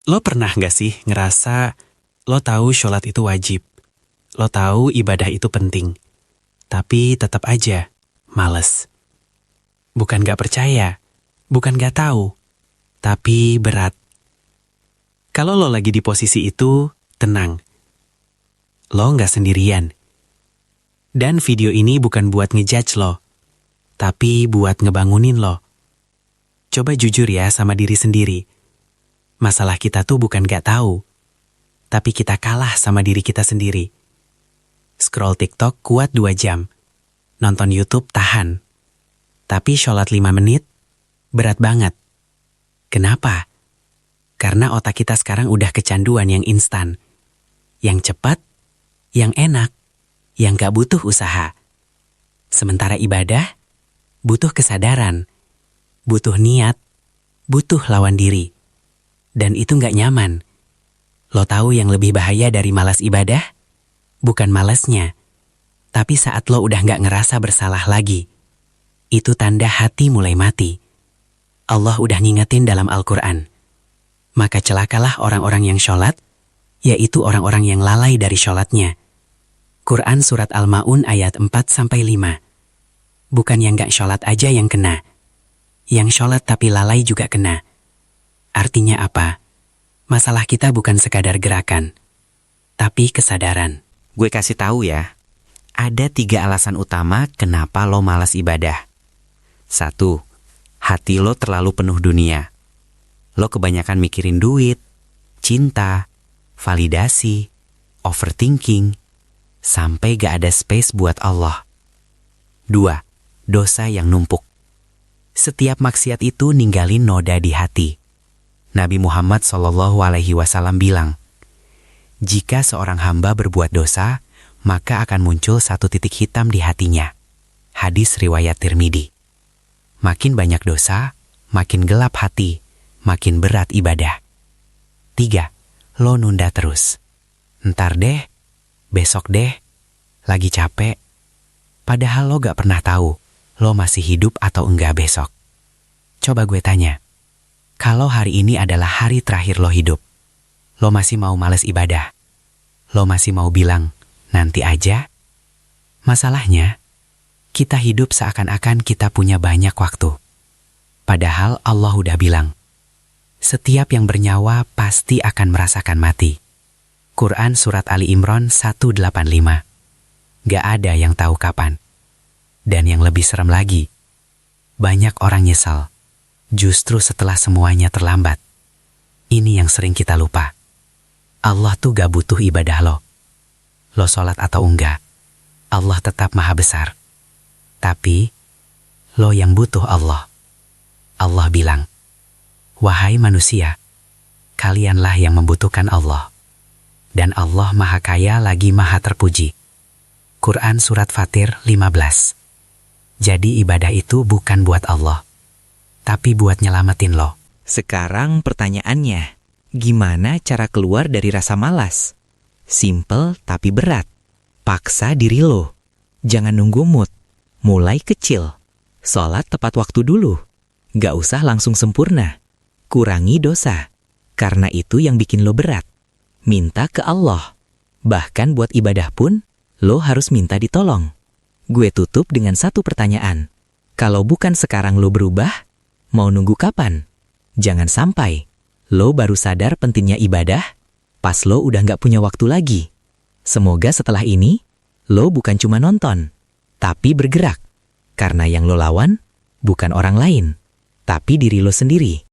Lo pernah gak sih ngerasa lo tahu sholat itu wajib, lo tahu ibadah itu penting, tapi tetap aja males. Bukan gak percaya, bukan gak tahu, tapi berat. Kalau lo lagi di posisi itu, tenang. Lo gak sendirian. Dan video ini bukan buat ngejudge lo, tapi buat ngebangunin lo. Coba jujur ya sama diri sendiri. Masalah kita tuh bukan gak tahu, tapi kita kalah sama diri kita sendiri. Scroll TikTok kuat 2 jam, nonton YouTube tahan. Tapi sholat 5 menit, berat banget. Kenapa? Karena otak kita sekarang udah kecanduan yang instan. Yang cepat, yang enak, yang gak butuh usaha. Sementara ibadah, butuh kesadaran, butuh niat, butuh lawan diri. Dan itu gak nyaman. Lo tahu yang lebih bahaya dari malas ibadah? Bukan malasnya, tapi saat lo udah gak ngerasa bersalah lagi. Itu tanda hati mulai mati. Allah udah ngingetin dalam Al-Quran. Maka celakalah orang-orang yang sholat, yaitu orang-orang yang lalai dari sholatnya. Quran Surat Al-Ma'un ayat 4-5. Bukan yang gak sholat aja yang kena. Yang sholat tapi lalai juga kena. Artinya apa? Masalah kita bukan sekadar gerakan, tapi kesadaran. Gue kasih tahu ya, ada 3 alasan utama kenapa lo malas ibadah. 1. Hati lo terlalu penuh dunia. Lo kebanyakan mikirin duit, cinta, validasi, overthinking, sampai gak ada space buat Allah. 2. Dosa yang numpuk. Setiap maksiat itu ninggalin noda di hati. Nabi Muhammad SAW bilang, jika seorang hamba berbuat dosa, maka akan muncul 1 titik hitam di hatinya. Hadis riwayat Tirmidzi. Makin banyak dosa, makin gelap hati, makin berat ibadah. 3. Lo nunda terus. Ntar deh, besok deh, lagi capek. Padahal lo gak pernah tahu, lo masih hidup atau enggak besok. Coba gue tanya, kalau hari ini adalah hari terakhir lo hidup, lo masih mau males ibadah? Lo masih mau bilang, nanti aja? Masalahnya, kita hidup seakan-akan kita punya banyak waktu. Padahal Allah udah bilang, setiap yang bernyawa pasti akan merasakan mati. Quran Surat Ali Imran 185. Gak ada yang tahu kapan. Dan yang lebih serem lagi, banyak orang nyesal. Justru setelah semuanya terlambat. Ini yang sering kita lupa. Allah tuh gak butuh ibadah lo. Lo sholat atau enggak, Allah tetap maha besar. Tapi, lo yang butuh Allah. Allah bilang, wahai manusia, kalianlah yang membutuhkan Allah. Dan Allah maha kaya lagi maha terpuji. Quran Surat Fatir 15. Jadi ibadah itu bukan buat Allah, tapi buat nyelamatin lo. Sekarang pertanyaannya, gimana cara keluar dari rasa malas? Simple tapi berat. Paksa diri lo. Jangan nunggu mood. Mulai kecil. Sholat tepat waktu dulu. Gak usah langsung sempurna. Kurangi dosa. Karena itu yang bikin lo berat. Minta ke Allah. Bahkan buat ibadah pun, lo harus minta ditolong. Gue tutup dengan 1 pertanyaan. Kalau bukan sekarang lo berubah, mau nunggu kapan? Jangan sampai lo baru sadar pentingnya ibadah pas lo udah gak punya waktu lagi. Semoga setelah ini, lo bukan cuma nonton, tapi bergerak. Karena yang lo lawan bukan orang lain, tapi diri lo sendiri.